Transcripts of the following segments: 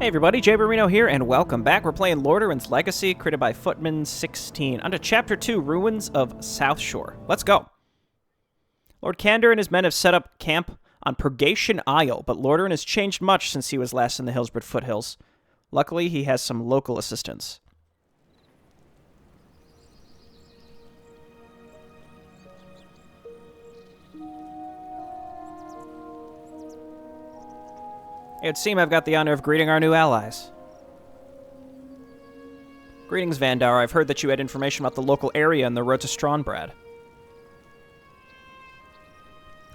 Hey everybody, Jay Barino here, and welcome back. We're playing Lordaeron's Legacy, created by Footman16, under Chapter 2, Ruins of Southshore. Let's go. Lord Candor and his men have set up camp on Purgation Isle, but Lordaeron has changed much since he was last in the Hillsborough foothills. Luckily, he has some local assistance. It would seem I've got the honor of greeting our new allies. Greetings, Vandar. I've heard that you had information about the local area and the road to Strombrad.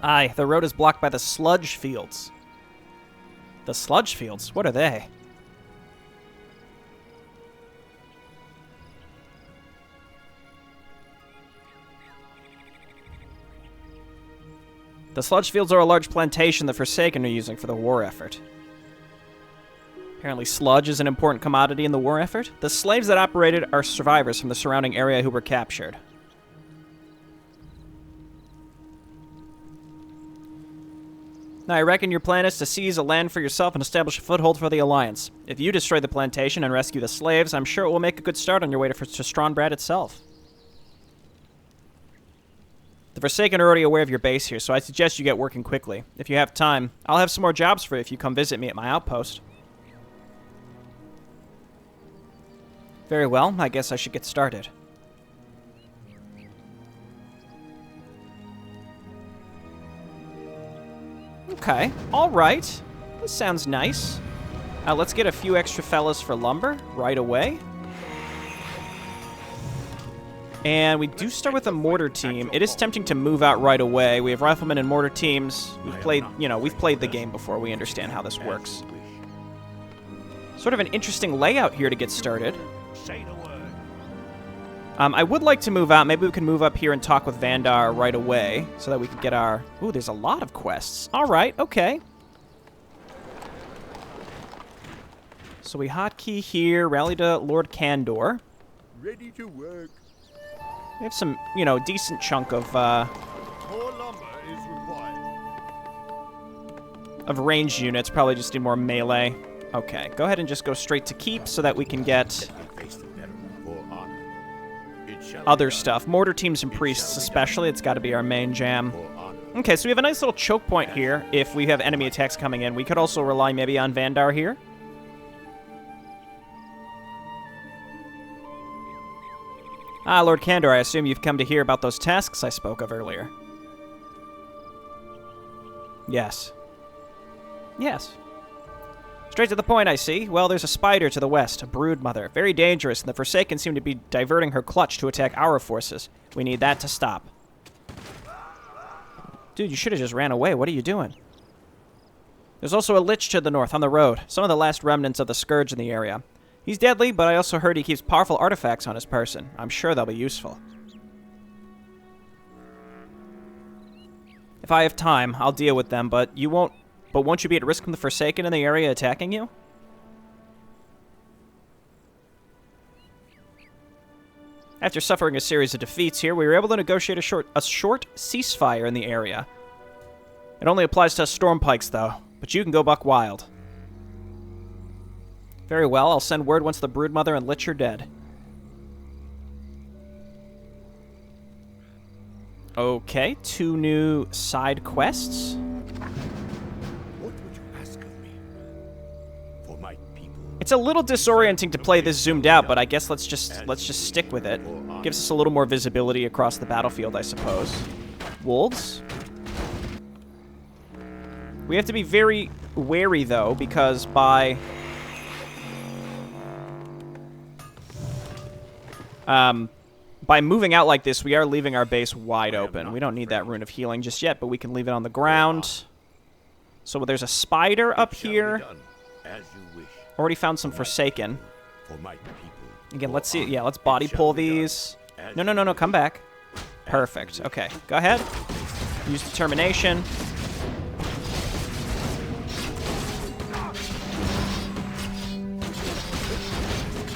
Aye, the road is blocked by the sludge fields. The sludge fields? What are they? The sludge fields are a large plantation the Forsaken are using for the war effort. Apparently sludge is an important commodity in the war effort. The slaves that operated are survivors from the surrounding area who were captured. Now, I reckon your plan is to seize a land for yourself and establish a foothold for the Alliance. If you destroy the plantation and rescue the slaves, I'm sure it will make a good start on your way to Strombrad itself. The Forsaken are already aware of your base here, so I suggest you get working quickly. If you have time, I'll have some more jobs for you if you come visit me at my outpost. Very well, I guess I should get started. Okay, alright. This sounds nice. Let's get a few extra fellas for lumber right away. And we do start with a mortar team. It is tempting to move out right away. We have riflemen and mortar teams. We've played the game before. We understand how this works. Sort of an interesting layout here to get started. I would like to move out. Maybe we can move up here and talk with Vandar right away so that we can get our... Ooh, there's a lot of quests. All right, okay. So we hotkey here, rally to Lord Candor. Ready to work. We have some, decent chunk of, More lumber is required. of ranged units. Probably just need more melee. Okay, go ahead and just go straight to keep so that we can get other stuff. Mortar teams and priests especially. It's got to be our main jam. Okay, so we have a nice little choke point here if we have enemy attacks coming in. We could also rely maybe on Vandar here. Ah, Lord Candor, I assume you've come to hear about those tasks I spoke of earlier. Yes. Yes. Straight to the point, I see. Well, there's a spider to the west, a broodmother. Very dangerous, and the Forsaken seem to be diverting her clutch to attack our forces. We need that to stop. Dude, you should have just ran away. What are you doing? There's also a Lich to the north, on the road. Some of the last remnants of the Scourge in the area. He's deadly, but I also heard he keeps powerful artifacts on his person. I'm sure they'll be useful. If I have time, I'll deal with them, but you won't... But won't you be at risk from the Forsaken in the area attacking you? After suffering a series of defeats here, we were able to negotiate a short ceasefire in the area. It only applies to us Stormpikes, though, but you can go buck wild. Very well, I'll send word once the Broodmother and Lich are dead. Okay, 2 new side quests. What would you ask of me? For my people. It's a little disorienting to play this zoomed out, but I guess let's just stick with it. Gives us a little more visibility across the battlefield, I suppose. Wolves. We have to be very wary though, because by moving out like this, we are leaving our base wide open. We don't need that Rune of Healing just yet, but we can leave it on the ground. So there's a spider up here. Already found some Forsaken. Again, let's see. Yeah, let's body pull these. No, come back. Perfect. Okay, go ahead. Use Determination.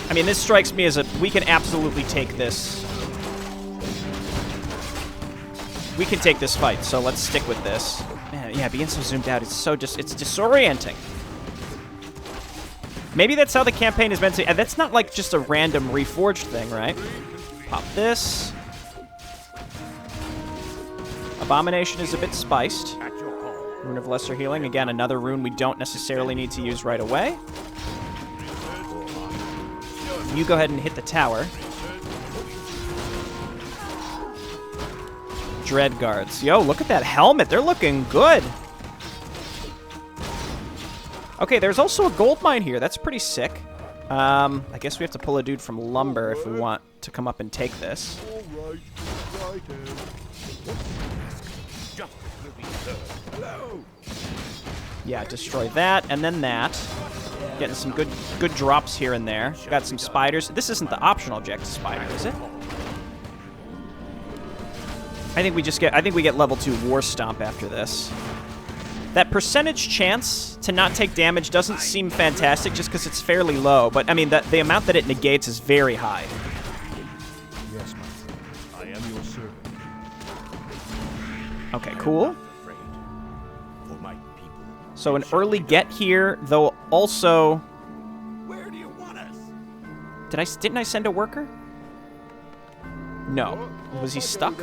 I mean, this strikes me as we can absolutely take this. We can take this fight, so let's stick with this. Man, yeah, being so zoomed out, it's disorienting. Maybe that's how the campaign is meant to... That's not like just a random reforged thing, right? Pop this. Abomination is a bit spiced. Rune of Lesser Healing. Again, another rune we don't necessarily need to use right away. You go ahead and hit the tower. Dread Guards. Yo, look at that helmet. They're looking good. Okay, there's also a gold mine here. That's pretty sick. I guess we have to pull a dude from Lumber if we want to come up and take this. Yeah, destroy that, and then that. Getting some good drops here and there. Got some spiders. This isn't the optional objective spider, is it? I think we get level 2 War Stomp after this. That percentage chance to not take damage doesn't seem fantastic just because it's fairly low, but I mean the amount that it negates is very high. Yes, my friend. I am your servant. Okay, cool. So an early get here, though also... Where do you want us? Didn't I send a worker? No. Was he stuck?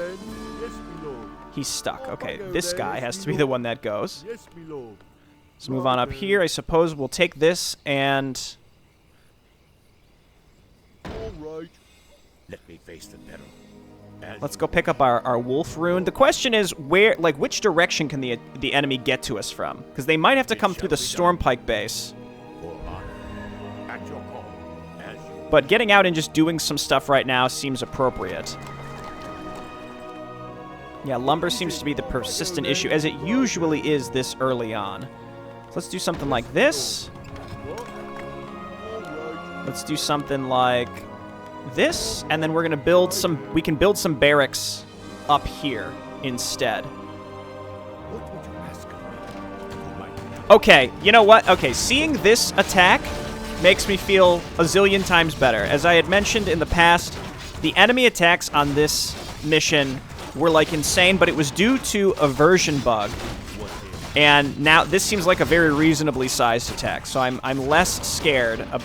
He's stuck. Okay, this guy has to be the one that goes. Let's move on up here. I suppose we'll take this and... Let me face the peril. Let's go pick up our wolf rune. The question is, which direction can the enemy get to us from? Because they might have to come through the Stormpike base. But getting out and just doing some stuff right now seems appropriate. Yeah, lumber seems to be the persistent issue, as it usually is this early on. So let's do something like this. Let's do something like this, and then we're gonna build some... We can build some barracks up here instead. Okay, you know what? Okay, seeing this attack makes me feel a zillion times better. As I had mentioned in the past, the enemy attacks on this mission were like insane, but it was due to a version bug. And now this seems like a very reasonably sized attack, so I'm less scared of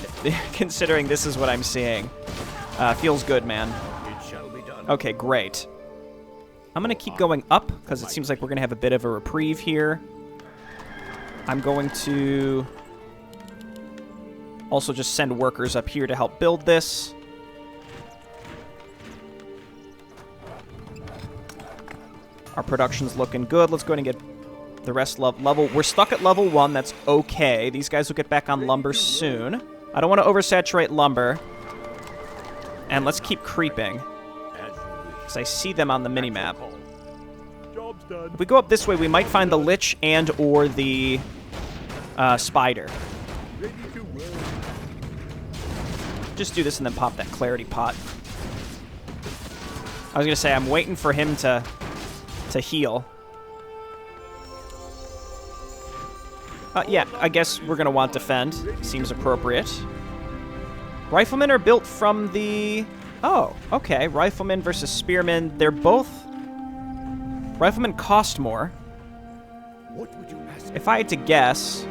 considering this is what I'm seeing. Feels good, man. Okay, great. I'm going to keep going up, because it seems like we're going to have a bit of a reprieve here. I'm going to also just send workers up here to help build this. Our production's looking good. Let's go ahead and get the rest level. We're stuck at level 1. That's okay. These guys will get back on lumber soon. I don't want to oversaturate lumber. And let's keep creeping, because I see them on the minimap. If we go up this way, we might find the Lich and or the spider. Just do this and then pop that clarity pot. I was going to say, I'm waiting for him to heal. Yeah, I guess we're going to want defend. Seems appropriate. Riflemen are built from the... Oh, okay. Riflemen versus spearmen. They're both... Riflemen cost more. If I had to guess...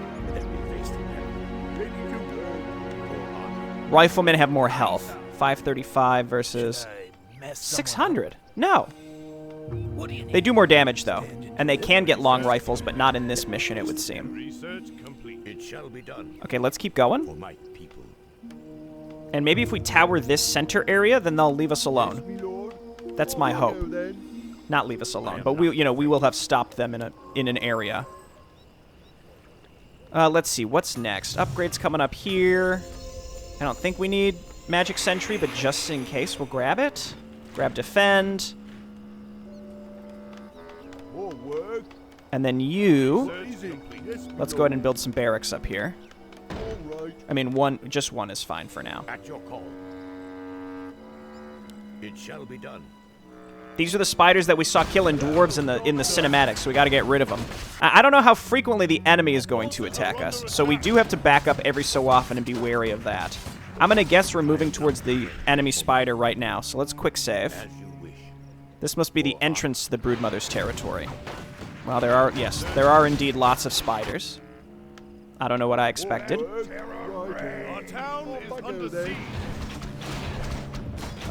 Riflemen have more health. 535 versus 600. No. They do more damage, though. And they can get long rifles, but not in this mission, it would seem. Okay, let's keep going. And maybe if we tower this center area, then they'll leave us alone. That's my hope. Not leave us alone, but we will have stopped them in an area. Let's see, what's next? Upgrades coming up here. I don't think we need Magic Sentry, but just in case, we'll grab it. Grab Defend. And then you... Let's go ahead and build some barracks up here. I mean, just one is fine for now. At your call. It shall be done. These are the spiders that we saw killing dwarves in the cinematics, so we got to get rid of them. I don't know how frequently the enemy is going to attack us, so we do have to back up every so often and be wary of that. I'm going to guess we're moving towards the enemy spider right now, so let's quick save. This must be the entrance to the Broodmother's territory. Well, there are indeed lots of spiders. I don't know what I expected. town is under siege.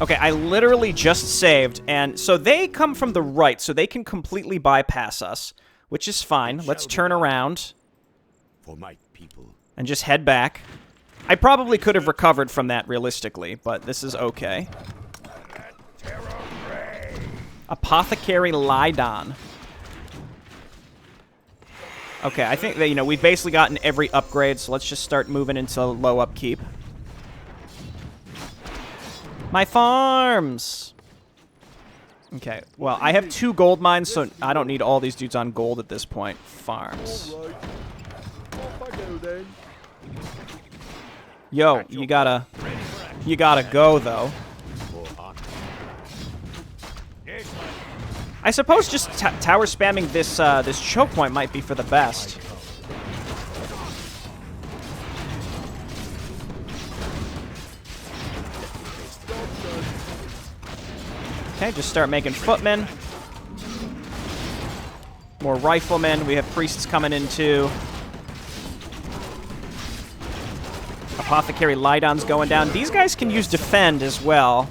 Okay, I literally just saved, and so they come from the right, so they can completely bypass us, which is fine. Let's turn around For my people. and just head back. I probably could have recovered from that realistically, but this is okay. Apothecary Lydon. Okay, I think that, we've basically gotten every upgrade, so let's just start moving into low upkeep. My farms! Okay, well, I have 2 gold mines, so I don't need all these dudes on gold at this point. Farms. Yo, you gotta go, though. I suppose just tower spamming this this choke point might be for the best. Okay, just start making footmen. More riflemen. We have priests coming in too. Apothecary Lydon's going down. These guys can use defend as well.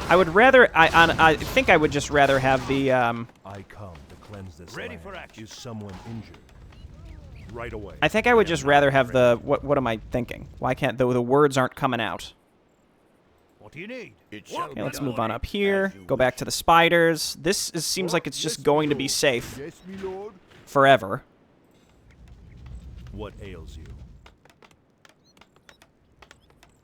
I would rather. I think I would just rather have the. I come to cleanse this land. for action. Is someone injured? Right away. I think I would just rather have the. What am I thinking? Why can't the words aren't coming out? What do you need? Okay, let's move on up here. Go back to the spiders. This seems like it's just going to be safe Yes, me lord. forever. What ails you?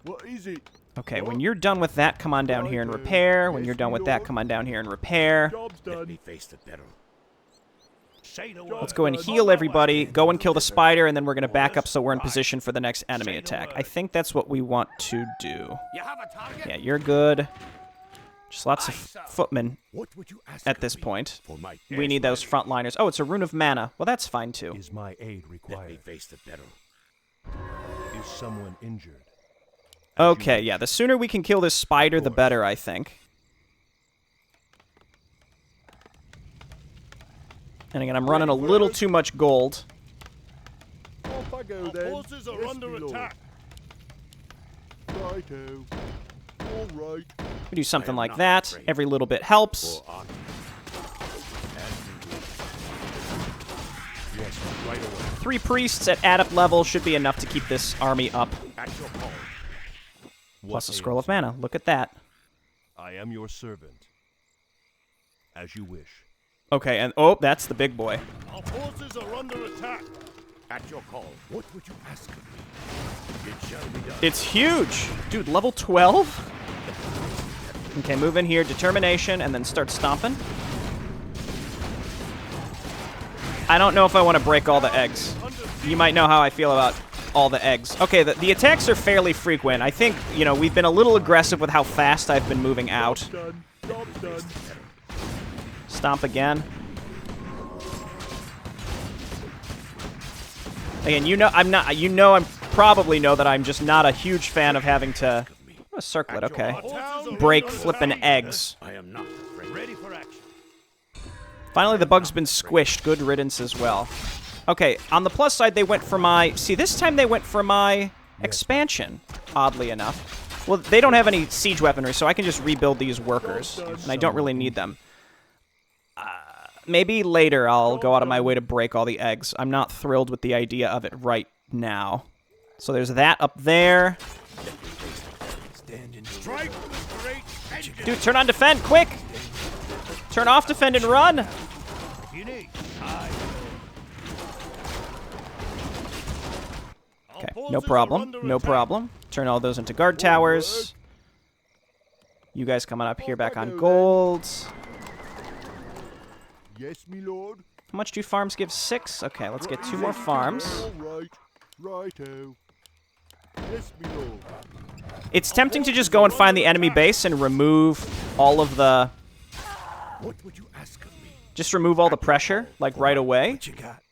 What is it? Okay, when you're done with that, come on down here and repair. When you're done with that, come on down here and repair. Job's done. Face the peril. Say the word. Let's go and heal everybody, go and kill the spider, and then we're going to back up so we're in position for the next enemy attack. I think that's what we want to do. You have a target? Yeah, you're good. Just lots of footmen What would you ask at of this me point. for my We need those frontliners. Oh, it's a rune of mana. Well, that's fine, too. Is my aid Let me required? face the peril. Is someone injured? Okay, yeah, the sooner we can kill this spider, the better, I think. And again, I'm running a little too much gold. Off I go Our then. forces are Yes, under me lord. attack. Righto. All right. We do something am like not that. afraid. Every little bit helps. For honor. Yes, right away. 3 priests at adept level should be enough to keep this army up. At your call. Plus a What scroll of ails mana. Look at that. you? I am your servant. As you wish. Okay, and oh, that's the big boy. Our forces are under attack. At your call. What would you ask of me? It shall be done. It's huge! Dude, level 12? Okay, move in here, determination, and then start stomping. I don't know if I want to break all the eggs. You might know how I feel about all the eggs. Okay, the attacks are fairly frequent. I think, we've been a little aggressive with how fast I've been moving out. Done. Job's done. Stomp again. Again, I'm probably know that I'm just not a huge fan of having to... Oh, a circlet, okay. Break flippin' eggs. I am not afraid. Ready for action. Finally, the bug's been squished. Good riddance as well. Okay, on the plus side, they went for my... See, this time they went for my expansion, oddly enough. Well, they don't have any siege weaponry, so I can just rebuild these workers, and I don't really need them. Maybe later I'll go out of my way to break all the eggs. I'm not thrilled with the idea of it right now. So there's that up there. Strike with great vengeance. Dude, turn on defend, quick! Turn off defend and run! What do you need? Okay, no problem, no problem. Turn all those into guard towers. You guys coming up here back on gold. Yes, me lord. How much do farms give? 6? Okay, let's get 2 more farms. All right. Righto. Yes, me lord. It's tempting to just go and find the enemy base and remove all of the... What would you ask of me? Just remove all the pressure, like, right away. What you got?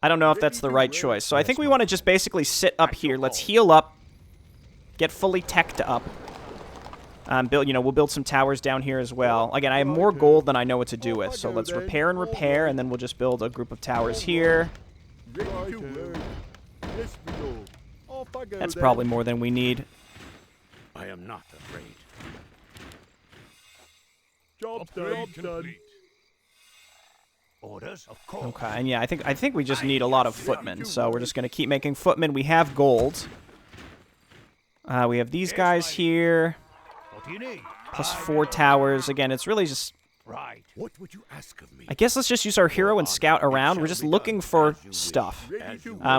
I don't know if that's the right choice. So I think we want to just basically sit up here. Let's heal up. Get fully teched up. We'll build some towers down here as well. Again, I have more gold than I know what to do with. So let's repair, and then we'll just build a group of towers here. Ready to work. Yes, me lord. That's probably more than we need. I am not afraid. Job's done. Orders, of course. Okay, and yeah, I think we just need a lot of footmen, so we're just gonna keep making footmen. We have gold. We have these guys here. What do you need? Plus 4 towers. Again, it's really just... Right. What would you ask of me? I guess let's just use our hero and scout around. We're just looking for stuff.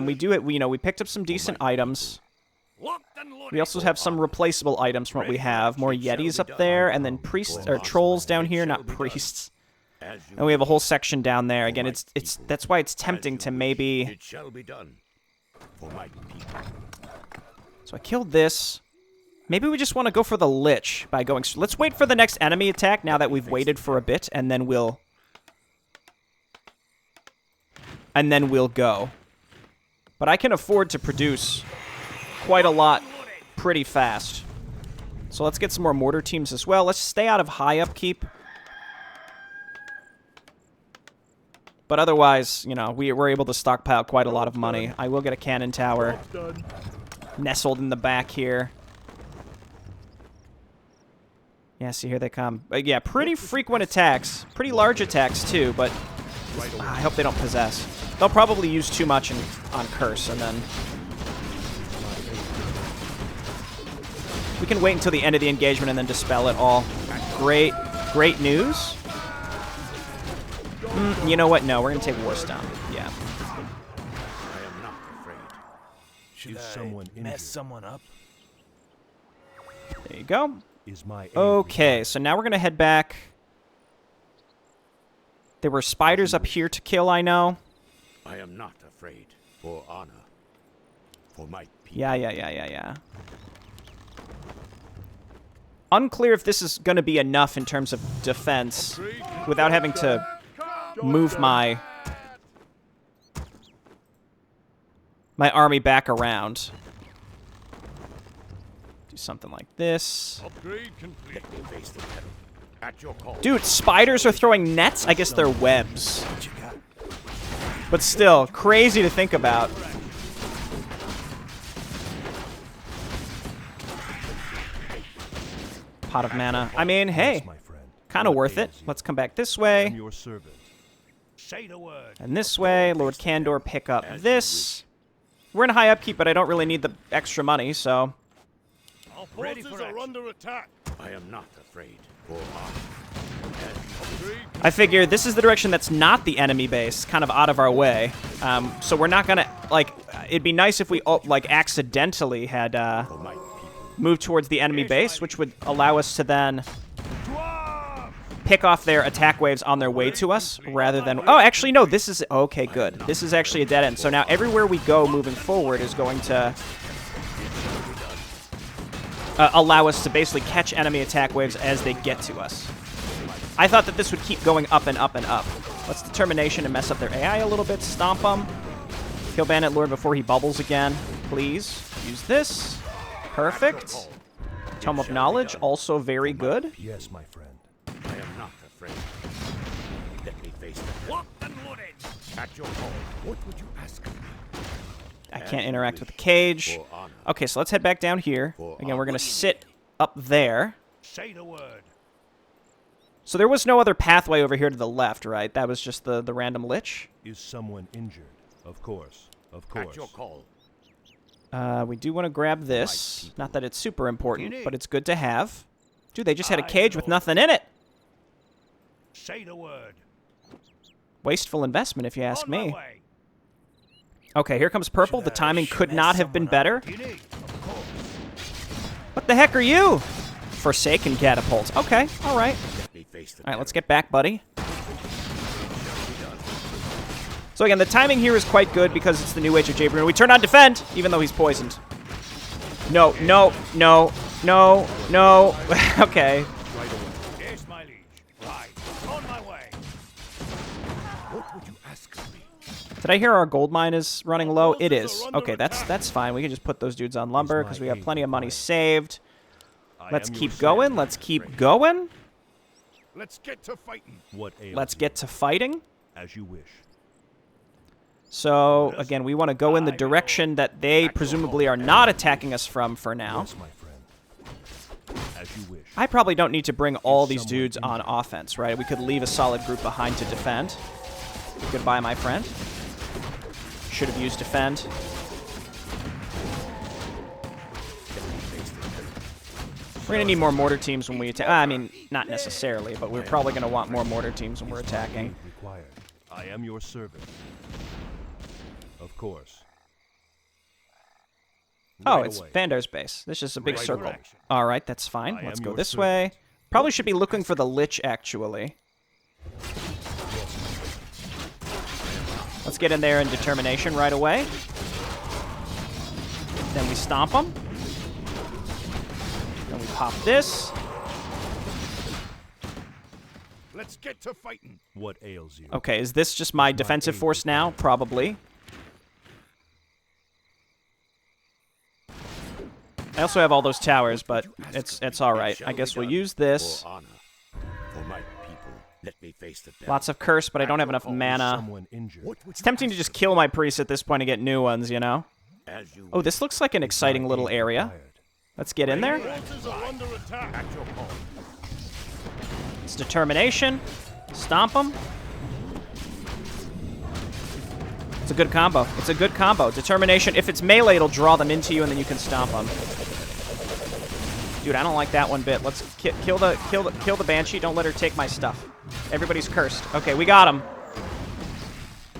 We do it. We picked up some decent items. We also have some replaceable items from what we have. More Yetis up there, and then priests or trolls down here, not priests. And we have a whole section down there. Again, it's that's why it's tempting to maybe. It shall be done for my people. So I killed this. Maybe we just want to go for the Lich by going... Let's wait for the next enemy attack now that we've waited for a bit, and then we'll... go. But I can afford to produce quite a lot pretty fast. So let's get some more mortar teams as well. Let's stay out of high upkeep. But otherwise, you know, we're able to stockpile quite a lot of money. I will get a cannon tower nestled in the back here. Yeah, see, here they come. Yeah, pretty frequent attacks. Pretty large attacks, too, but I hope they don't possess. They'll probably use too much on Curse, and then... We can wait until the end of the engagement and then dispel it all. Great news. You know what? No, we're going to take Warstone. Yeah. I am not afraid. Is someone Mess someone up? There you go. Is my Okay, so now we're going to head back. There were spiders up here to kill, I know. I am not afraid. For honor. For my people. Yeah. Unclear if this is going to be enough in terms of defense without having to move my army back around. Do something like this. Upgrade complete. Let me face the peril. At your call. Dude, spiders are throwing nets? I guess they're webs. But still, crazy to think about. Pot of mana. I mean, hey, kind of worth it. Let's come back this way. Your servant. Say the word. And this way, Lord Candor, pick up this. We're in high upkeep, but I don't really need the extra money, so... Our forces are under attack. I am not afraid. For honor. I figure this is the direction that's not the enemy base, kind of out of our way. So we're not gonna, like, it'd be nice if we, like, accidentally had For my people. moved towards the enemy base, which would allow us to then pick off their attack waves on their way to us, rather than... Oh, actually, no, this is... Okay, good. This is actually a dead end. So now everywhere we go moving forward is going to allow us to basically catch enemy attack waves as they get to us. I thought that this would keep going up and up and up. Let's Determination and mess up their AI a little bit. Stomp them. Kill Bandit Lord before he bubbles again. Please. Use this. Perfect. Tome of Knowledge, also very good. Yes, my friend. I am not afraid. Let me face the peril. Locked and loaded. At your call. What would you ask of me? I can't interact with the cage. For honor. Okay, so let's head back down here. Again, we're going to sit up there. Say the word. So there was no other pathway over here to the left, right? That was just the random Lich. Is someone injured? Of course. Of At course. your call. We do want to grab this. Not that it's super important, but it's good to have. Dude, they just had a cage with nothing in it. Say the word. Wasteful investment, if you ask On my me. way. Okay, here comes purple. The timing could not have been better. What do you need? Of course. What the heck are you? Forsaken catapult. Okay, all right. Let me face the All right, let's get back, buddy. So again, the timing here is quite good because it's the new Age of Jabrun. We turn on defend, even though he's poisoned. No. Okay. Yes, my liege. Right. On my way. What would you ask of me? Did I hear our gold mine is running low? It is. Okay, that's fine. We can just put those dudes on lumber because we have plenty of money saved. Let's keep going. Let's keep going. Let's get to fighting. What ails Let's get to fighting. you? As you wish. So, again, we want to go in the direction that they presumably are not attacking us from for now. Yes, my friend. As you wish. I probably don't need to bring all these dudes on offense, right? We could leave a solid group behind to defend. Goodbye, my friend. Should have used defend. We're going to need more mortar teams when we attack. I mean, not necessarily, but we're probably going to want more mortar teams when we're attacking. Required. I am your servant. Of course. Oh, Right it's away. Vandar's base. This is a big Right circle. away. All right, that's fine. I Let's am go your this servant. way. Probably should be looking for the Lich, actually. Let's get in there in determination right away. Then we stomp them. Then we pop this. Let's get to fighting. What ails you? Okay, is this just my defensive force now? Probably. I also have all those towers, but it's all right. I guess we'll use this. For honor, for my people, let me face the devil. Lots of curse, but I don't have enough mana. Someone injured. What would It's you tempting to ask just of kill my priests at this point and get new ones, you know? me? As you Oh, this looks like an exciting little area. Required. Let's get in there. Forces are under attack. At your call. It's determination. Stomp them. It's a good combo. It's a good combo. Determination. If it's melee, it'll draw them into you, and then you can stomp them. Dude, I don't like that one bit. Let's kill the Banshee. Don't let her take my stuff. Everybody's cursed. Okay, we got him.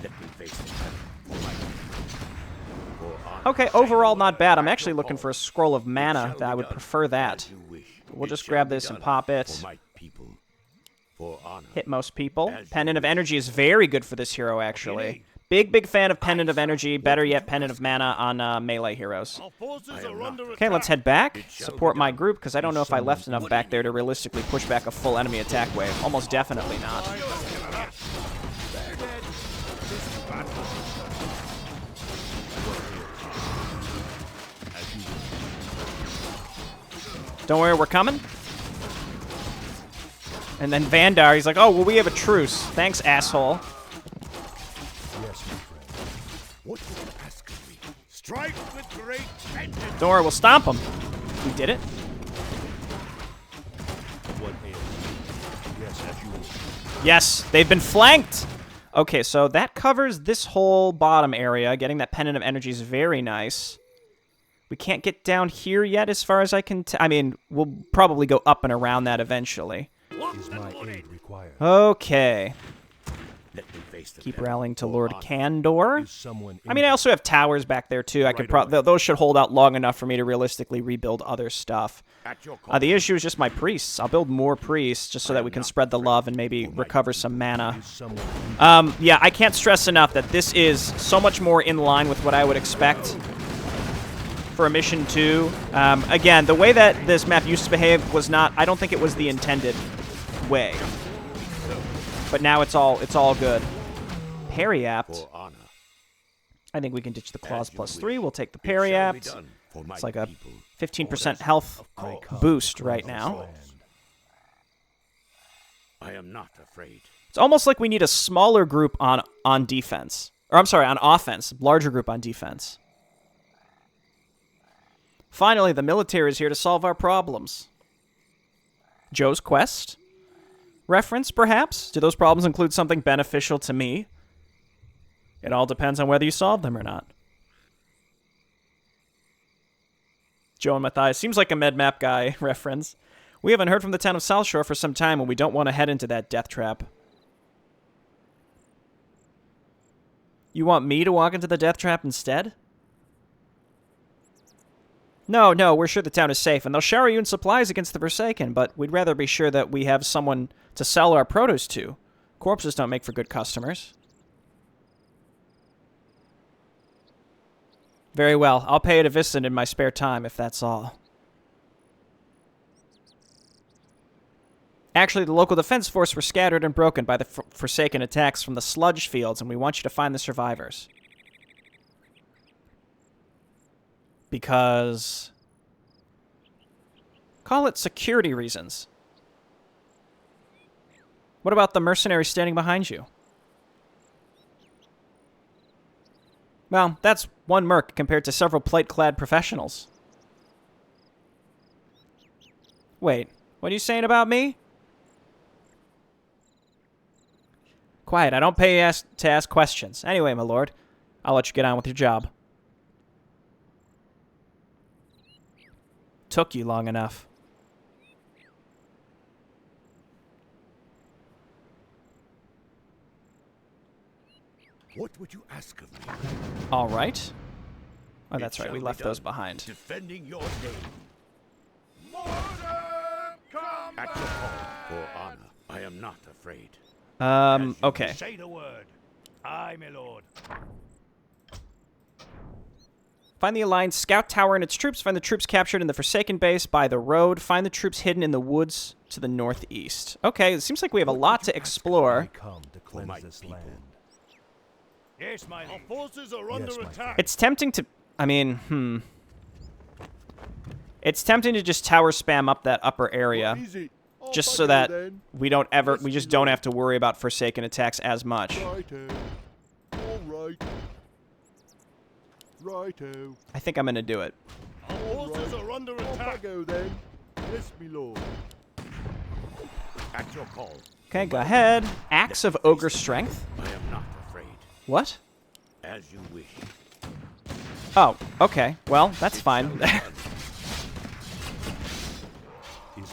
let me face the devil. For my people. For honor, Okay, overall not bad. I'm actually looking for a scroll of mana. That I would prefer that. as you wish. We'll It just shall grab be this and done. pop it. For my people. For honor. Hit most people. Pendant of Energy is very good for this hero, actually. Big fan of Pendant of Energy. Better yet, Pendant of Mana on melee heroes. Our forces are under attack. Okay, let's head back. Support my group, because I don't know if I left enough back there to realistically push back a full enemy attack wave. Almost definitely not. Don't worry, we're coming. And then Vandar, he's like, oh, well, we have a truce. Thanks, asshole. Yes, my friend. What would you ask of me? Strike with great vengeance. Don't worry, we'll stomp him. We did it. What ails you? Yes, as you wish. Yes, they've been flanked. Okay, so that covers this whole bottom area. Getting that Pendant of Energy is very nice. We can't get down here yet as far as I can I mean, we'll probably go up and around that eventually. Is my aid required? Okay. Let me face the Keep devil. rallying to For Lord honor. Candor. Is someone I mean, I also have towers back there, too. I could those should hold out long enough for me to realistically rebuild other stuff. At your call. The issue is just my priests. I'll build more priests just so that we can spread the love and maybe recover some mana. Is someone Yeah, I can't stress enough that this is so much more in line with what I would expect for a mission 2. Again, the way that this map used to behave was not, I don't think it was the intended way. But now it's all good. Parry apt. For honor. I think we can ditch the claws As you plus wish. 3. We'll take the It parry shall be apt. done for my It's like a people. 15% health boost right now. I am not afraid. It's almost like we need a smaller group on defense. Or I'm sorry, on offense. Larger group on defense. Finally, the military is here to solve our problems. Joe's Quest? Reference, perhaps? Do those problems include something beneficial to me? It all depends on whether you solve them or not. Joe and Matthias. Seems like a MedMap guy reference. We haven't heard from the town of Southshore for some time, and we don't want to head into that death trap. You want me to walk into the death trap instead? No, we're sure the town is safe, and they'll shower you in supplies against the Forsaken, but we'd rather be sure that we have someone to sell our produce to. Corpses don't make for good customers. Very well. I'll pay it a visit in my spare time, if that's all. Actually, the local defense force were scattered and broken by the Forsaken attacks from the sludge fields, and we want you to find the survivors. Because... call it security reasons. What about the mercenaries standing behind you? Well, that's one merc compared to several plate-clad professionals. Wait, what are you saying about me? Quiet, I don't pay to ask questions. Anyway, my lord, I'll let you get on with your job. Took you long enough. What would you ask of me? All right. Oh, It that's right. shall We be left those done. behind. Defending your name. At your call for honor. I am not afraid. Okay. Say the word. Aye, my lord. Find the Alliance scout tower and its troops. Find the troops captured in the Forsaken base by the road. Find the troops hidden in the woods to the northeast. Okay, it seems like we have a lot to explore. I come to cleanse this land. Yes, my Our liege. forces are Yes, under my attack. It's tempting to... I mean, It's tempting to just tower spam up that upper area. What is it? I'll Just bugger so that then. we don't ever... Yes, We just my don't lord. have to worry about Forsaken attacks as much. Righto. All right. Righto. I think I'm going to do it. Our forces are under attack. I'll then. Yes, my lord. At your call. Okay, go ahead. Axe of Ogre Strength. I am not afraid. What? As you wish. Oh, okay. Well, that's fine. Is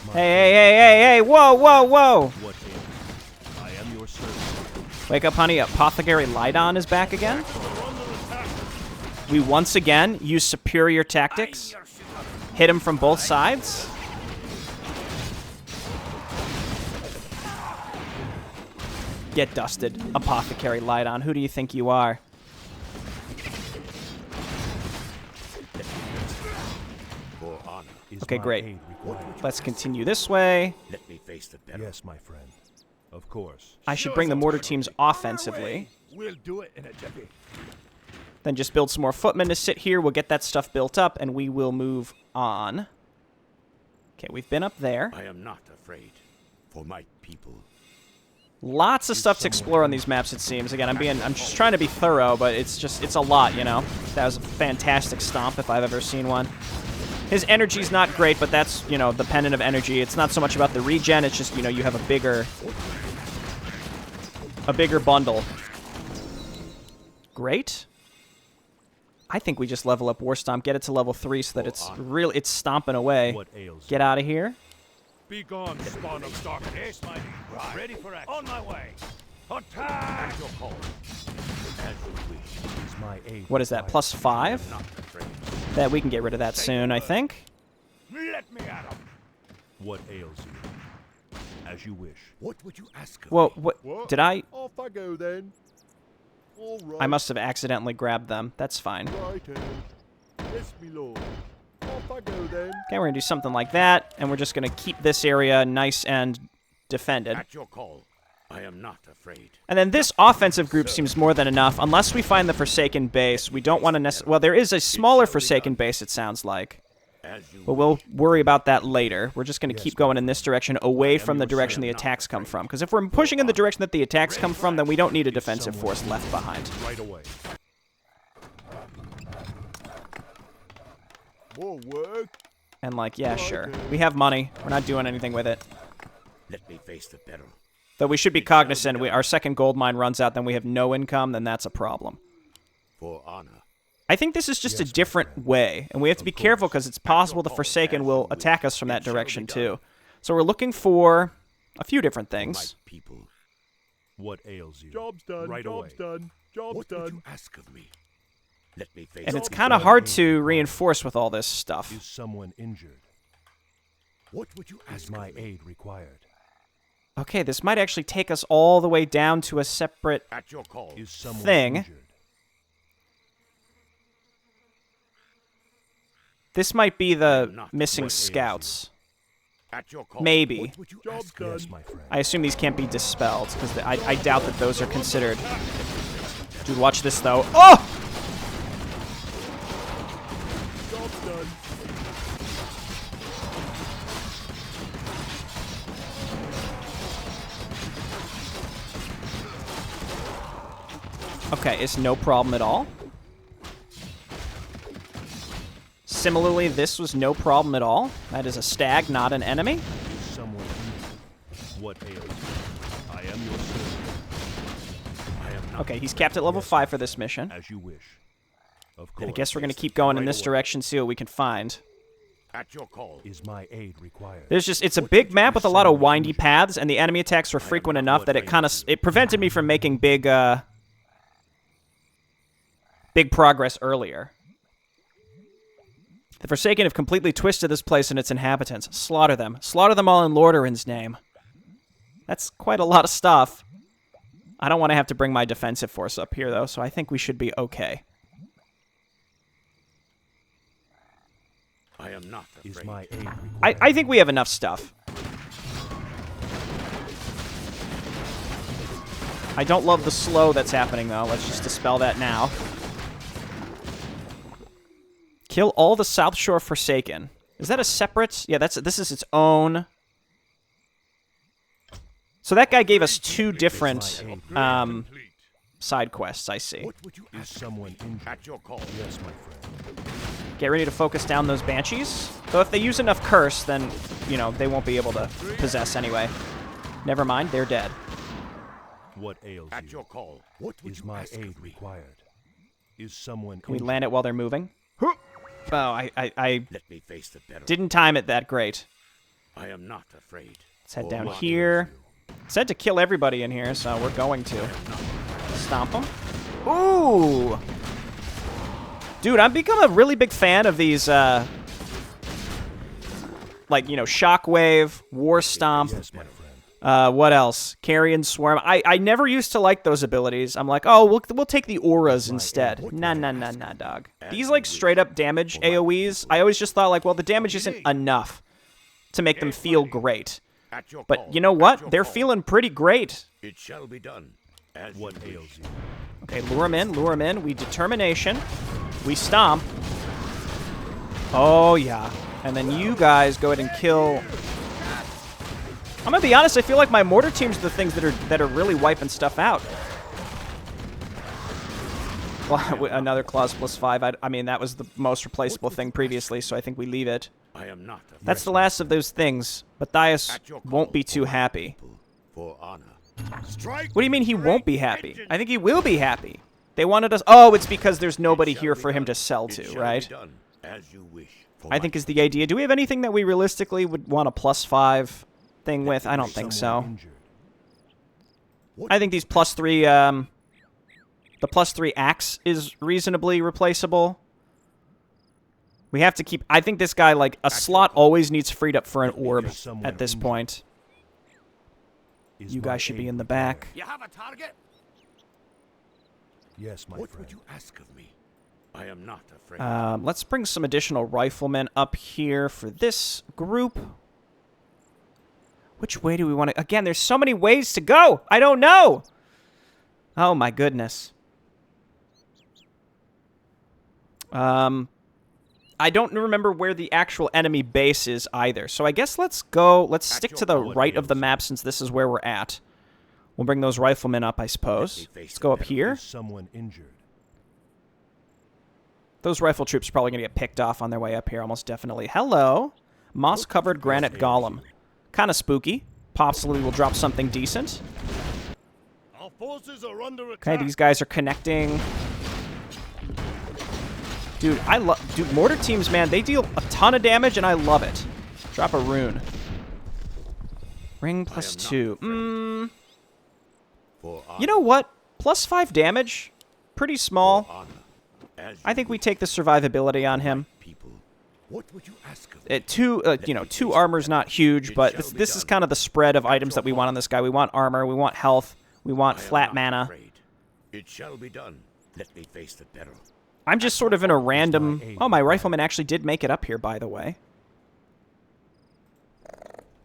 my Hey, whoa, whoa, whoa! What ails? I am your servant. Wake up, honey. Apothecary Lydon is back again. We once again use superior tactics. Hit him from both sides. Get dusted, Apothecary Lydon. Who do you think you are? For honor. Is Okay, my great. aid required? Let's continue this way. Let me face the peril. Yes, my friend. Of course. I should bring the mortar teams offensively. We'll do it in a jiffy. Then just build some more footmen to sit here. We'll get that stuff built up, and we will move on. Okay, we've been up there. I am not afraid. For my people. Lots of stuff to explore on these maps, it seems. Again, I'm just trying to be thorough, but it's a lot, you know. That was a fantastic stomp if I've ever seen one. His energy's not great, but that's, you know, the pendant of energy. It's not so much about the regen, it's just, you know, you have a bigger bundle. Great. I think we just level up War Stomp, get it to level 3 so that it's stomping away. What ails Get out of here. Be gone, spawn of darkness. Yes, my liege. Right. Ready for action. On my way. Attack! At your call. As you wish. you? Is my aid What is that, required? +5? Not afraid. That we can get rid of that soon, I think. Let me at him. What ails you? As you wish. What would you ask of Whoa, me? what? Did I? Off I go then. All right. I must have accidentally grabbed them. That's fine. Righto. Yes, my lord. Off I go then. Okay, we're gonna do something like that, and we're just gonna keep this area nice and defended. At your call. I am not afraid. And then this offensive group seems more than enough, unless we find the Forsaken base. We don't want to well, there is a smaller Forsaken base, it sounds like. As you But we'll worry about that later. We're just going to Yes, keep going in this direction, away from the direction the attacks come from. Because if we're pushing in the direction that the attacks come from, then we don't need a defensive force left behind. Right away. More work. And like, yeah, sure. We have money. We're not doing anything with it. let me face the peril. Though we should be cognizant, our second gold mine runs out, then we have no income, then that's a problem. For honor. I think this is just a different way, and we have to be careful because it's possible the Forsaken will attack us from that direction too. So we're looking for a few different My things. people. What ails you? Job's done. Right Job's away. done. Job's What would done. you ask of me? Let me face And it's the kind of peril. hard to reinforce with all this stuff. Is someone injured? What would you Is ask my of me? aid required? Okay, this might actually take us all the way down to a separate... At your call. Is someone Thing. injured? This might be the Not missing what ails you. scouts. At your call. Maybe. What would you Job's ask of done. Yes, my friend. I assume these can't be dispelled, because I doubt that those are considered. Dude, watch this, though. Oh! Job's done. Okay, it's no problem at all. Similarly, this was no problem at all. That is a stag, not an enemy. Is someone injured? What ails you? I am your servant. Okay, he's capped at level 5 for this mission. As you wish. Of And I course. guess we're going to keep going in this direction, see what we can find. At your call. Is my aid required? There's just, it's a big map with a lot of windy paths, and the enemy attacks were frequent enough that it prevented me from making big progress earlier. The Forsaken have completely twisted this place and its inhabitants. Slaughter them. Slaughter them all in Lordaeron's name. That's quite a lot of stuff. I don't want to have to bring my defensive force up here, though, so I think we should be okay. I am not afraid. Is my aid required? I think we have enough stuff. I don't love the slow that's happening, though. Let's just dispel that now. Kill all the Southshore Forsaken. Is that a separate? Yeah, this is its own. So that guy gave us 2 different side quests, I see. What would you Is ask? someone injured? At your call. Yes, my friend. Get ready to focus down those Banshees. Though if they use enough Curse, then, you know, they won't be able to possess anyway. Never mind, they're dead. What ails At you? your call. What would Is you my ask aid of me? required? Is someone Can we injured? land it while they're moving? Oh, I Let me face the battle. didn't time it that great. I am not afraid. Let's head For down what here. Said to kill everybody in here, so we're going to. Stomp them. Ooh! Dude, I've become a really big fan of these, like, you know, Shockwave, War Stomp, Yes, my friend. what else? Carrion Swarm. I never used to like those abilities. I'm like, oh, we'll take the auras instead. Nah, dog. These, like, straight-up damage AoEs, I always just thought, like, well, the damage isn't enough to make them feel great. At your But call. you know At what? your They're call. feeling pretty great. It shall be done. As What you ails wish. you? Okay, lure him in, lure him in. We determination. We stomp. Oh, yeah. And then you guys go ahead and kill. I'm gonna be honest, I feel like my mortar teams are the things that are really wiping stuff out. Well, another clause +5. I mean, that was the most replaceable thing previously, so I think we leave it. I am not afraid. That's the last of those things, but Thias At your call. won't be too happy. For honor. Strike. What do you mean he won't be happy? I think he will be happy. They wanted us. Oh, it's because there's nobody here for him to sell It to, shall right? be done as you wish. For I my think is the idea. Do we have anything that we realistically would want a +5 thing with? I don't think Someone so. injured. I think these +3, the +3 axe is reasonably replaceable. We have to keep. I think this guy, like, a slot always needs freed up for an orb at this point. Is You my guys should be aid in the required? back. You have a target? Yes, my What friend. would you ask of me? I am not afraid. Let's bring some additional riflemen up here for this group. Which way do we want to... Again, there's so many ways to go. I don't know. Oh, my goodness. I don't remember where the actual enemy base is either. So I guess let's go... Let's stick to the right of the map since this is where we're at. We'll bring those riflemen up, I suppose. Let's go up here. Is someone injured? Those rifle troops are probably going to get picked off on their way up here, almost definitely. Hello. Moss-covered granite golem. Kind of spooky. Possibly we'll drop something decent. Our forces are under Okay, attack. these guys are connecting. Dude, Dude, mortar teams, man, they deal a ton of damage, and I love it. Drop a rune. Ring +2. For honor. You know what? +5 damage. Pretty small. Honor. As I think we take the survivability on him. people. What would you ask of me? Two armor's not huge, but this is kind of the spread of items that we want on this guy. We want armor, we want health, we want I am flat not mana. afraid. It shall be done. Let me face the peril. I'm just sort of in a random... Oh, my rifleman actually did make it up here, by the way.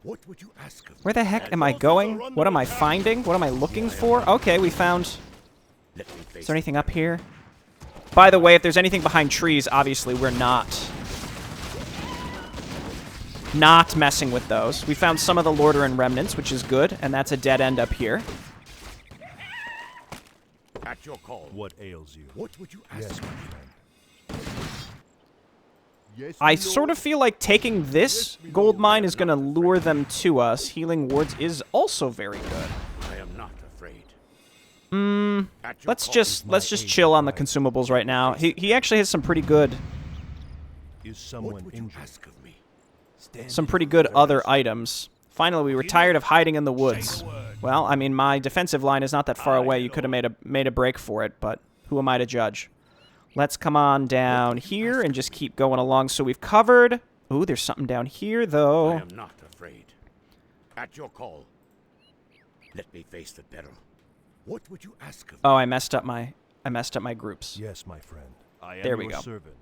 What would you ask of me? Where the heck am I going? What am I finding? What am I looking for? Okay, we found... Let me face Is there anything up here? By the way, if there's anything behind trees, obviously we're not messing with those. We found some of the Lordaeron Remnants, which is good, and that's a dead end up here. At your call. What ails you? What would you ask Yes, of my me? friend. Yes, I my sort of lord. feel like taking this gold mine is going to lure them to us. Healing wards is also very good. I am not afraid. Let's just chill on the consumables right now. He actually has some pretty good Is someone injured? Ask of me. other items. Finally, we were tired of hiding in the woods. Well, I mean, my defensive line is not that far away. You could have made a break for it, but who am I to judge? Let's come on down here and just keep going along. So we've covered. Ooh, there's something down here I though. am not afraid. At your call. Let me face the peril. What would you ask of me? Oh, I messed up my groups. Yes, my friend. I am There we your go. servant.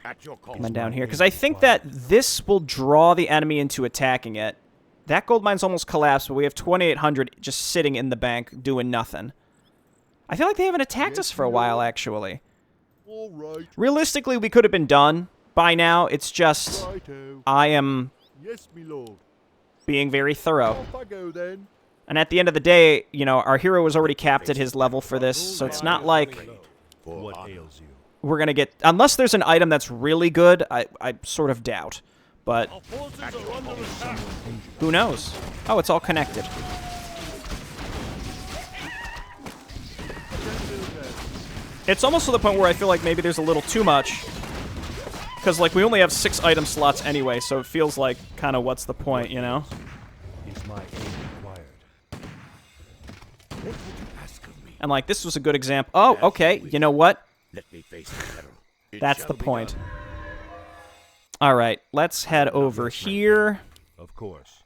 At your call. Come on down here, because I think that this will draw the enemy into attacking it. That gold mine's almost collapsed, but we have 2,800 just sitting in the bank doing nothing. I feel like they haven't attacked us for a while, actually. All right. Realistically, we could have been done by now. It's just Righto. I am Yes, me lord. being very thorough. Off I go then. And at the end of the day, you know, our hero was already capped at his level for this, so it's not like For What honor. ails you? we're going to get... Unless there's an item that's really good, I sort of doubt. But Our forces are under attack. who knows? Oh, it's all connected. It's almost to the point where I feel like maybe there's a little too much. Because, like, we only have 6 item slots anyway, so it feels like kind of what's the point, you know? Is my aid required? What would you ask of me? And, like, this was a good example. Oh, okay, you know what? Let me face the peril. It That's shall the be point. done. Alright, let's head over here. Of course.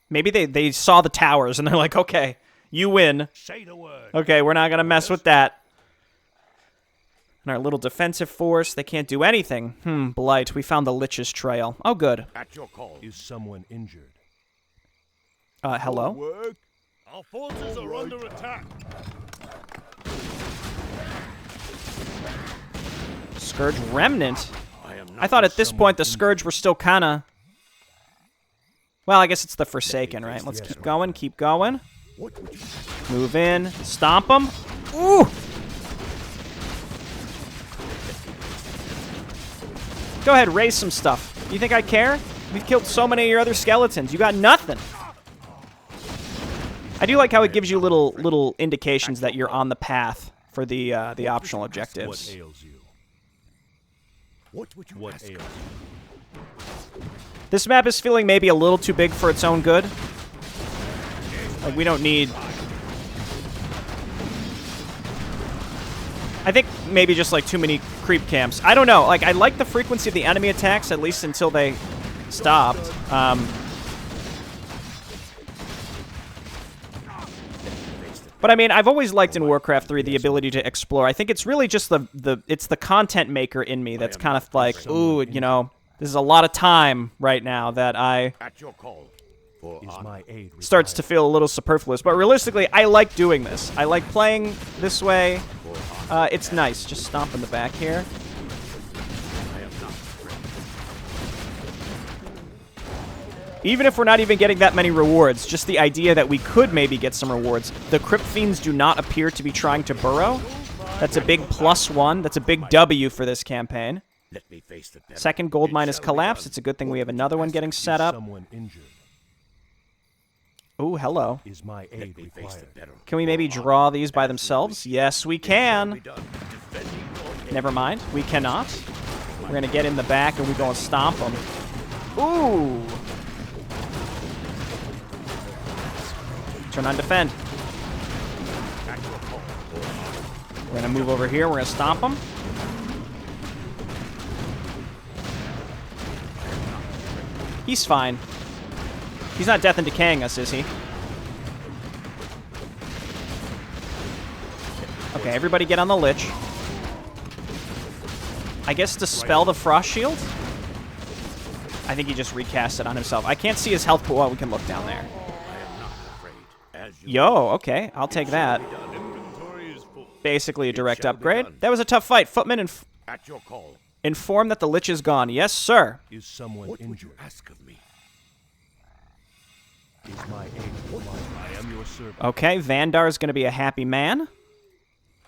Maybe they saw the towers and they're like, okay, you win. Say the word. Okay, we're not going to mess with that. And our little defensive force, they can't do anything. Blight, we found the Lich's trail. Oh, good. At your call. Is someone injured? Hello? Work. Our forces are under attack. Scourge Remnant? I am not I thought at this point the Scourge were still kind of... Well, I guess it's the Forsaken, right? Let's keep going, keep going. What would you Move in, stomp them. Ooh! Go ahead, raise some stuff. You think I care? We've killed so many of your other skeletons. You got nothing. I do like how it gives you little indications that you're on the path for the optional What objectives. ails you? What would you What ask ails of me? you? This map is feeling maybe a little too big for its own good. Like, we don't need... I think maybe just, like, too many creep camps. I don't know. Like, I like the frequency of the enemy attacks, at least until they stopped. But, I mean, I've always liked in Warcraft 3 the ability to explore. I think it's really just it's the content maker in me that's kind of like, ooh, you know, this is a lot of time right now that I... At your call. For Is honor. my aid starts to feel a little superfluous. But realistically, I like doing this. I like playing this way. It's nice. Just stomp in the back here. I am not afraid. Even if we're not even getting that many rewards, just the idea that we could maybe get some rewards. The Crypt Fiends do not appear to be trying to burrow. That's a big +1. That's a big W for this campaign. Let me face the peril. Second gold mine is shall be collapsed. done. It's a good thing we have another one getting Is set up. someone injured? Ooh, hello. Is my Let aid me face the required? peril. Can we maybe For honor. draw these by themselves? Yes, we Shall can. be done. Defending your Never mind. We cannot. We're going to get in the back and we're going to stomp them. Ooh. Turn on defend. We're going to move over here. We're going to stomp them. He's fine. He's not death and decaying us, is he? Okay, everybody get on the Lich. I guess dispel the Frost Shield? I think he just recast it on himself. I can't see his health pool. Well, we can look down there. I am not afraid. As you Yo, okay. I'll take that. Inventory is full. Basically a direct shall be upgrade. done. That was a tough fight. Footman, At your call. inform that the Lich is gone. Yes, sir. Is someone What would injured? you ask of me? Is my aid required? I am your servant. Okay, Vandar is going to be a happy man.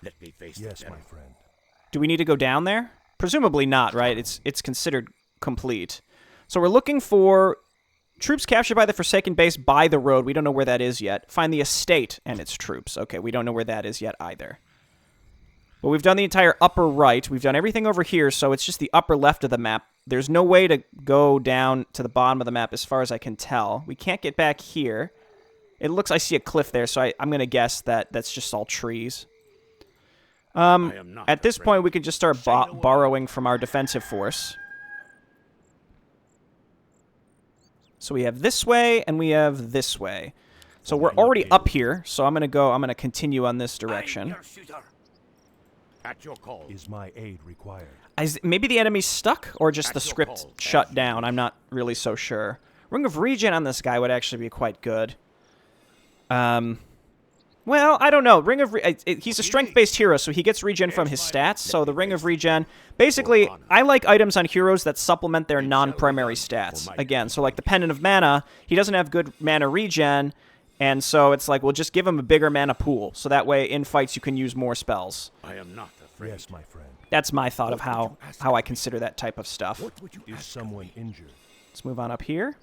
Let me face Yes, the my peril. friend. Do we need to go down there? Presumably not, right? It's considered complete. So we're looking for troops captured by the Forsaken base by the road. We don't know where that is yet. Find the estate and its troops. Okay, we don't know where that is yet either. But we've done the entire upper right. We've done everything over here, so it's just the upper left of the map. There's no way to go down to the bottom of the map as far as I can tell. We can't get back here. It looks, I see a cliff there, so I'm going to guess that that's just all trees. At this point, we could just start borrowing from our defensive force. So we have this way, and we have this way. So we're already up here, so I'm going to continue on this direction. At your call. Is my aid required? Maybe the enemy's stuck, or just the script shut down. I'm not really so sure. Ring of Regen on this guy would actually be quite good. Well, I don't know. He's a strength-based hero, so he gets regen from his stats. So the Ring of Regen, basically, I like items on heroes that supplement their non-primary stats. Again, so like the Pendant of Mana, he doesn't have good mana regen, and so it's like, we'll just give him a bigger mana pool, so that way in fights you can use more spells. I am not afraid. Yes, my friend. That's my thought of how I consider that type of stuff. Is someone injured? Let's move on up here.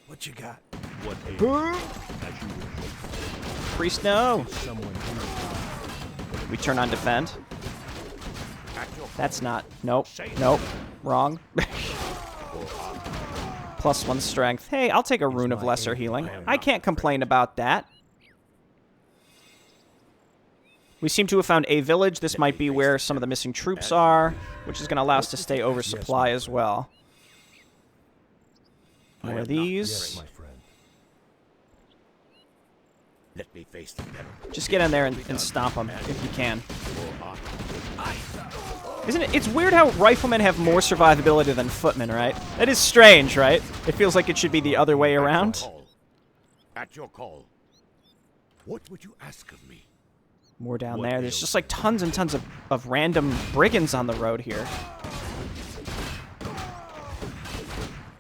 What you got? What aid? As you wish. Priest, no. Is someone injured? We turn on defend. That's not. Nope. Wrong. +1 strength. Hey, I'll take a Rune of Lesser Healing. I can't complain about that. We seem to have found a village. This might be where some of the missing troops are, which is going to allow us to stay oversupply as well. More of these. Yes, my friend. Let me face the peril. Just get in there and stomp them if you can. Isn't it? It's weird how riflemen have more survivability than footmen, right? That is strange, right? It feels like it should be the other way around. At your call. What would you ask of me? More down there. There's just like tons and tons of random brigands on the road here.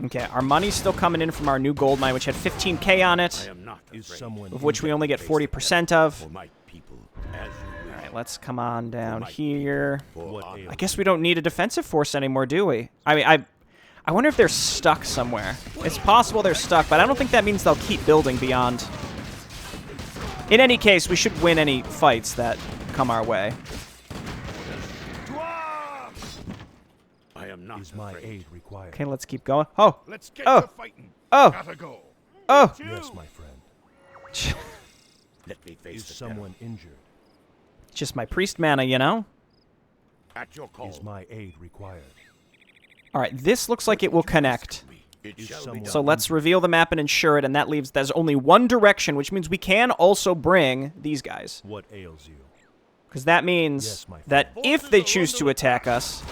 Okay, our money's still coming in from our new gold mine, which had 15k on it, of which we only get 40% of. Alright, let's come on down here. I guess we don't need a defensive force anymore, do we? I mean, I wonder if they're stuck somewhere. It's possible they're stuck, but I don't think that means they'll keep building beyond. In any case, we should win any fights that come our way. Is my aid required? Okay, let's keep going. Oh! Let's get to fighting. Oh! Gotta go. Oh! Yes, my friend. Let me face Is someone injured? Just my priest mana, you know? At your call. Is my aid required? Alright, this looks like it will connect. So let's reveal the map and ensure it, and that leaves there's only one direction, which means we can also bring these guys. What ails you? Because that means that if they choose to attack us,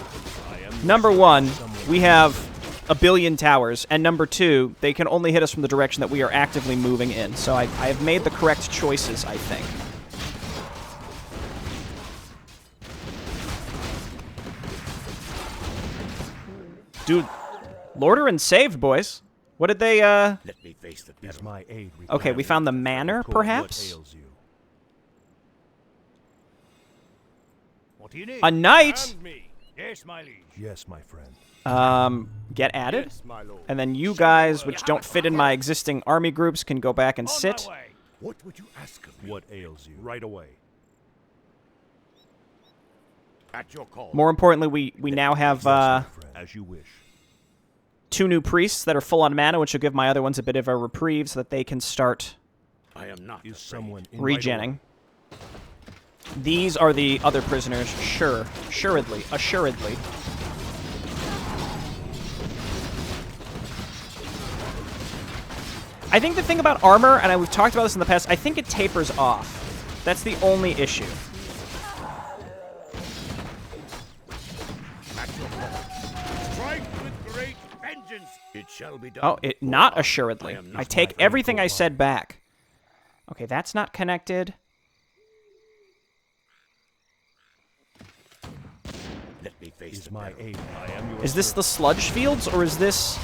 number one, we have a billion towers, and number two, they can only hit us from the direction that we are actively moving in. So I have made the correct choices, I think. Dude, Lordaeron saved, boys. What did they, Let me face the Is my aid required? Okay, we found the manor, perhaps? What ails you? What do you need? A knight? And me. Yes, my liege. Yes, my friend. Get added? Yes, my lord. And then you guys, which don't fit in my existing army groups, can go back and On sit. my way. What would you ask of me? What ails you? Right away. At your call. More importantly, we now have My friend. As you wish. 2 new priests that are full on mana, which will give my other ones a bit of a reprieve so that they can start I am not Is afraid. someone in regenning. These are the other prisoners, assuredly. I think the thing about armor, and we've talked about this in the past, I think it tapers off. That's the only issue. Strike with great vengeance. It shall be done. Oh, not assuredly. am not I take everything I said back. Okay, that's not connected. Let me face Is the my peril. aid? I am your Is this the sludge fields, or is this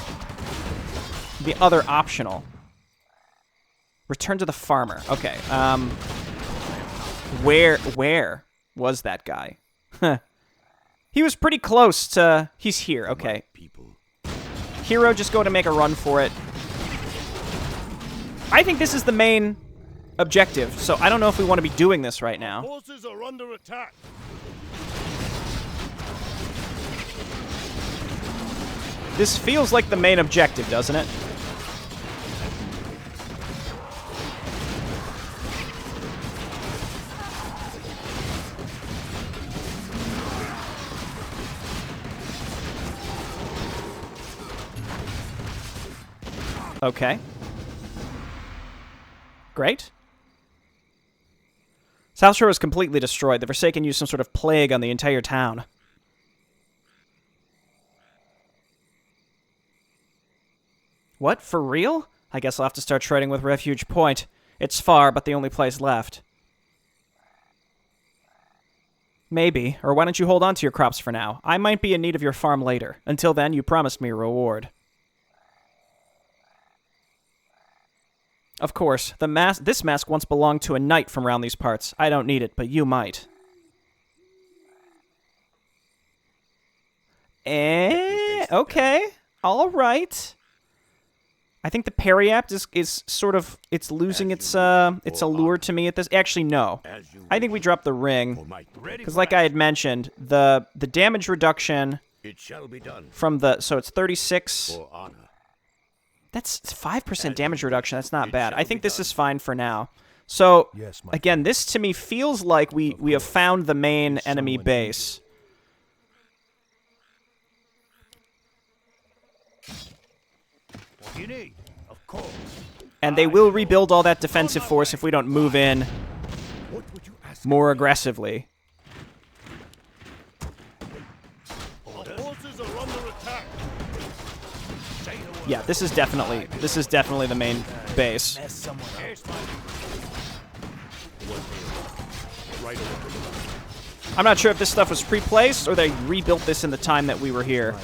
the other optional? Return to the farmer. Okay. Where was that guy? He was pretty close to... He's here, okay. Hero just go to make a run for it. I think this is the main objective, so I don't know if we want to be doing this right now. Forces are under attack. This feels like the main objective, doesn't it? Okay. Great. Southshore was completely destroyed. The Forsaken used some sort of plague on the entire town. What? For real? I guess I'll have to start trading with Refuge Point. It's far, but the only place left. Maybe. Or why don't you hold on to your crops for now? I might be in need of your farm later. Until then, you promised me a reward. Of course, this mask once belonged to a knight from around these parts. I don't need it, but you might. Okay. All right. I think the Periapt is sort of, it's losing its allure to me at this. Actually, no. I think we drop the ring. Because like I had mentioned, the damage reduction from the, so it's 36. That's 5% damage reduction. That's not bad. I think this is fine for now. So, again, this to me feels like we have found the main enemy base. You need, of course. And they will rebuild all that defensive force if we don't move in more aggressively. Forces are under attack. Yeah, this is definitely the main base. I'm not sure if this stuff was pre-placed or they rebuilt this in the time that we were here.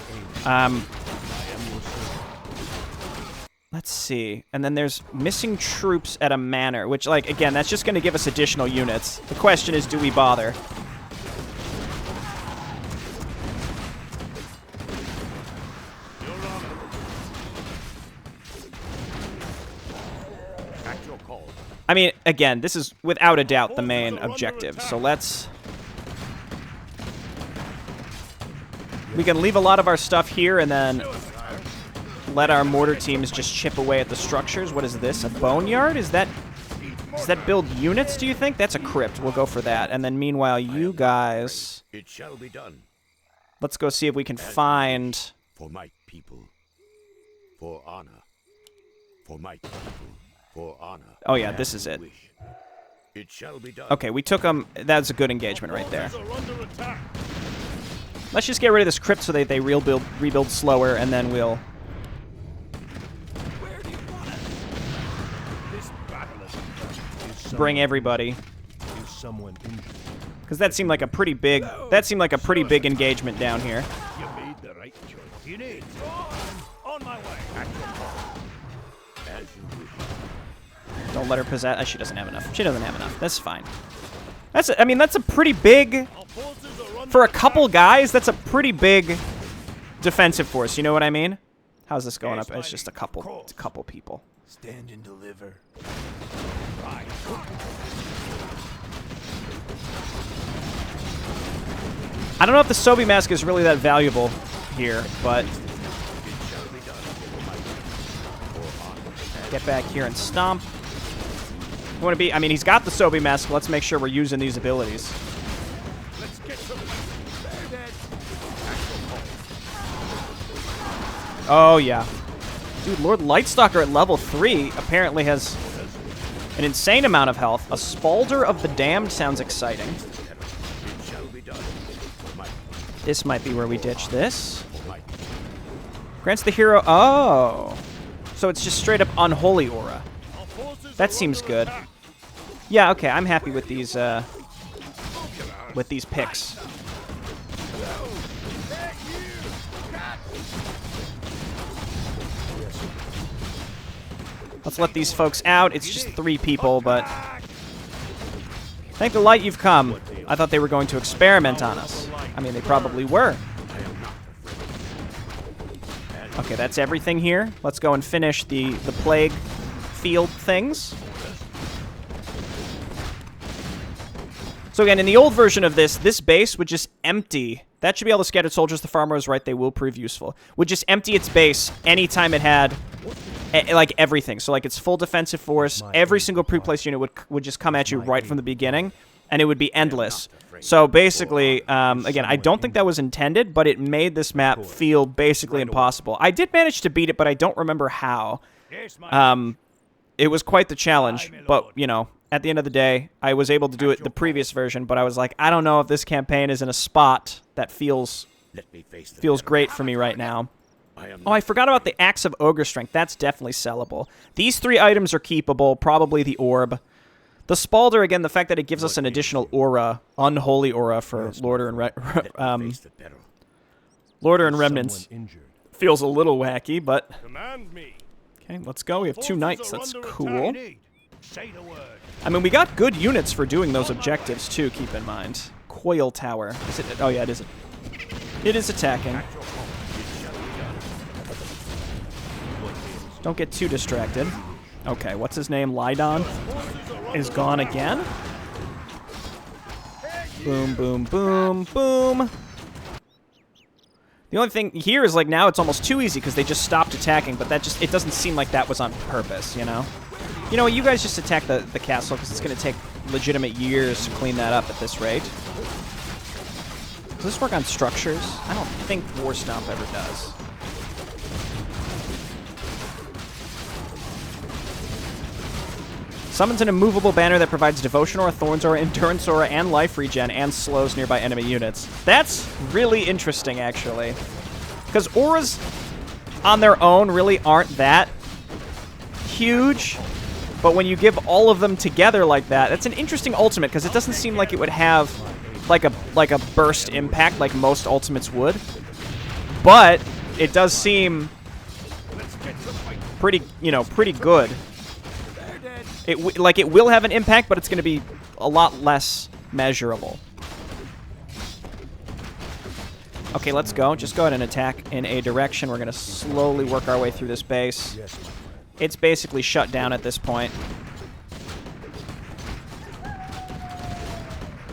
Let's see. And then there's missing troops at a manor, which, like, again, that's just going to give us additional units. The question is, do we bother? I mean, again, this is without a doubt the main objective. So let's... We can leave a lot of our stuff here and then let our mortar teams just chip away at the structures. What is this? A boneyard? Does that build units, do you think? That's a crypt. We'll go for that. And then meanwhile, you guys... It shall be done. Let's go see if we can find... For my people. For honor. For my people. For honor. Oh yeah, this is it. It shall be done. Okay, we took them. That's a good engagement right there. Let's just get rid of this crypt so they rebuild slower, and then we'll... Bring everybody. Because that seemed like a pretty big... That seemed like a pretty big engagement down here. You made the right choice. You need. On my way. As you wish. Don't let her possess... She doesn't have enough. She doesn't have enough. That's fine. I mean, that's a pretty big... For a couple guys, that's a pretty big defensive force. You know what I mean? How's this going up? It's just a couple people. Stand and deliver. I don't know if the Sobi mask is really that valuable here, but... Get back here and stomp. We want to be... I mean, he's got the Sobi mask. Let's make sure we're using these abilities. Oh, yeah. Dude, Lord Lightstalker at level 3 apparently has an insane amount of health. A Spalder of the Damned sounds exciting. This might be where we ditch this. Grants the hero... Oh. So it's just straight up Unholy Aura. That seems good. Yeah, okay, I'm happy with these picks. Let's let these folks out. It's just 3 people, but... Thank the light you've come. I thought they were going to experiment on us. I mean, they probably were. Okay, that's everything here. Let's go and finish the plague field things. So again, in the old version of this base would just empty. That should be all the scattered soldiers. The farmer was right. They will prove useful. Would just empty its base anytime it had, like, everything. So, like, its full defensive force, every single pre-placed unit would just come at you right from the beginning, and it would be endless. So, basically, again, I don't think that was intended, but it made this map feel basically impossible. I did manage to beat it, but I don't remember how. It was quite the challenge, but, you know, at the end of the day, I was able to do it the previous version, but I was like, I don't know if this campaign is in a spot that feels great for me right now. Oh, I forgot about the Axe of Ogre Strength. That's definitely sellable. These 3 items are keepable, probably the Orb. The Spalder, again, the fact that it gives us an additional aura, unholy aura for Lordaeron Remnants, feels a little wacky, but... Okay, let's go. We have 2 knights. That's cool. I mean, we got good units for doing those objectives, too, keep in mind. Coil Tower. Is it? Oh, yeah, it is. It is attacking. Don't get too distracted. Okay, what's his name? Lydon is gone again. Boom, boom, boom, boom. The only thing here is, like, now it's almost too easy because they just stopped attacking, but that it doesn't seem like that was on purpose, you know? You know what, you guys just attack the castle because it's going to take legitimate years to clean that up at this rate. Does this work on structures? I don't think War Stomp ever does. Summons an immovable banner that provides Devotion Aura, Thorns Aura, Endurance Aura, and Life Regen, and slows nearby enemy units. That's really interesting, actually. Because auras on their own really aren't that huge, but when you give all of them together like that, that's an interesting ultimate, because it doesn't seem like it would have like a burst impact like most ultimates would. But it does seem pretty, you know, pretty good. It will have an impact, but it's going to be a lot less measurable. Okay, let's go. Just go ahead and attack in a direction. We're going to slowly work our way through this base. It's basically shut down at this point.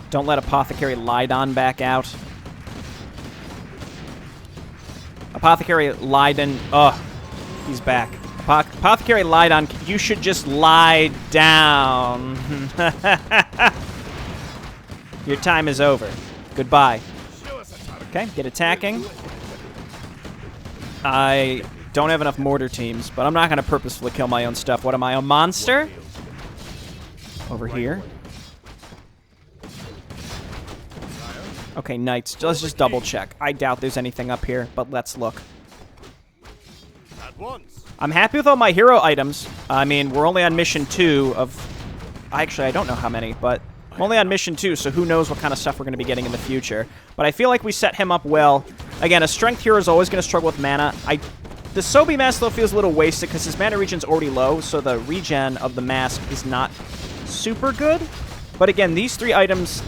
Don't let Apothecary Lydon back out. Apothecary Lydon... Ugh, he's back. Apothecary Lydon, you should just lie down. Your time is over. Goodbye. Okay, get attacking. I don't have enough mortar teams, but I'm not going to purposefully kill my own stuff. What am I, a monster? Over here. Okay, knights. Let's just double check. I doubt there's anything up here, but let's look. I'm happy with all my hero items. I mean, we're only on mission 2 of... Actually, I don't know how many, but I'm only on mission 2, so who knows what kind of stuff we're going to be getting in the future. But I feel like we set him up well. Again, a strength hero is always going to struggle with mana. The Sobi Mask, though, feels a little wasted because his mana regen's already low, so the regen of the mask is not super good. But again, these 3 items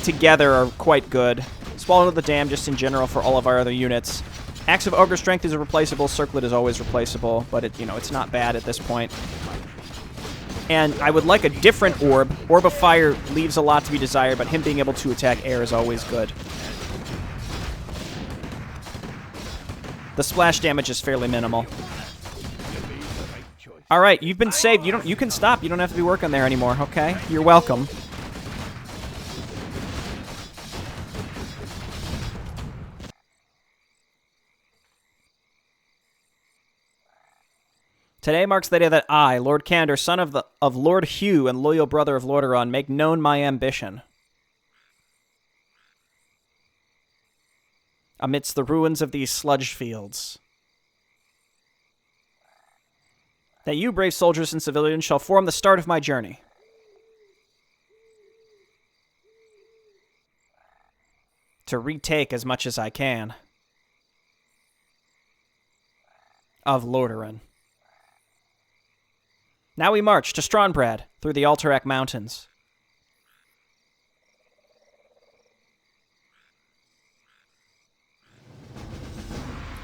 together are quite good. Swallow of the Dam just in general for all of our other units. Axe of Ogre Strength is replaceable. Circlet is always replaceable, but it's not bad at this point. And I would like a different orb. Orb of Fire leaves a lot to be desired, but him being able to attack air is always good. The splash damage is fairly minimal. All right, you've been saved. You can stop. You don't have to be working there anymore. Okay, you're welcome. Today marks the day that I, Lord Candor, son of Lord Hugh and loyal brother of Lordaeron, make known my ambition. Amidst the ruins of these sludge fields. That you, brave soldiers and civilians, shall form the start of my journey. To retake as much as I can of Lordaeron. Now we march to Strombrad through the Alterac Mountains.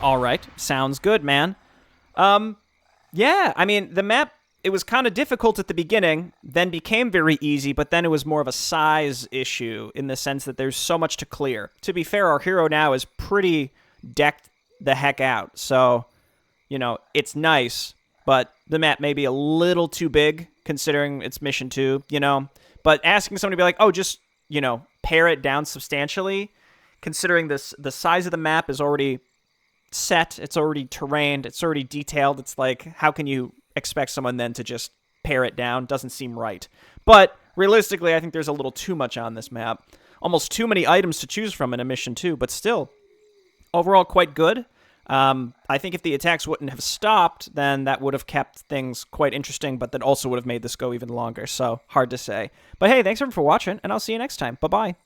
All right. Sounds good, man. Yeah, I mean, the map, it was kind of difficult at the beginning, then became very easy, but then it was more of a size issue in the sense that there's so much to clear. To be fair, our hero now is pretty decked the heck out, so, you know, it's nice, but the map may be a little too big considering it's mission 2, you know? But asking somebody to be like, oh, just, you know, pare it down substantially, considering the size of the map is already set, it's already terrained, it's already detailed, it's like, how can you expect someone then to just pare it down? Doesn't seem right. But realistically, I think there's a little too much on this map. Almost too many items to choose from in a mission 2, but still, overall quite good. I think if the attacks wouldn't have stopped, then that would have kept things quite interesting, but that also would have made this go even longer, so hard to say. But hey, thanks everyone for watching, and I'll see you next time. Bye-bye.